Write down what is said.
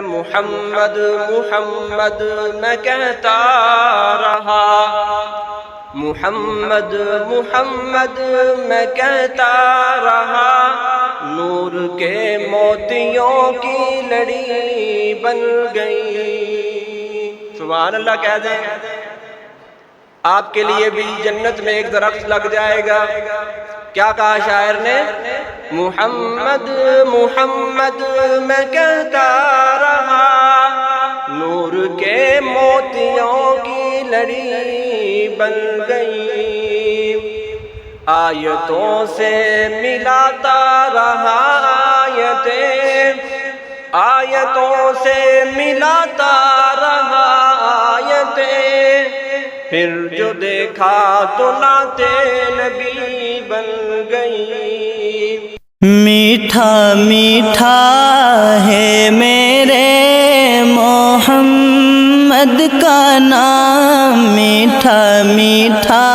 محمد محمد میں کہتا رہا، محمد محمد میں کہتا رہا، نور کے موتیوں کی لڑی بن گئی۔ سبحان اللہ کہہ دیں۔ آپ کے لیے بھی جنت میں ایک درخت لگ جائے گا۔ کیا کہا شاعر نے؟ محمد محمد میں کہتا رہا، نور کے موتیوں کی لڑی بن گئی، آیتوں سے ملاتا رہا آیتیں، آیتوں سے ملاتا رہا آیتیں، پھر جو دیکھا تو نعت نبی بن گئی۔ میٹھا میٹھا ہے میرے محمد کا نام، میٹھا میٹھا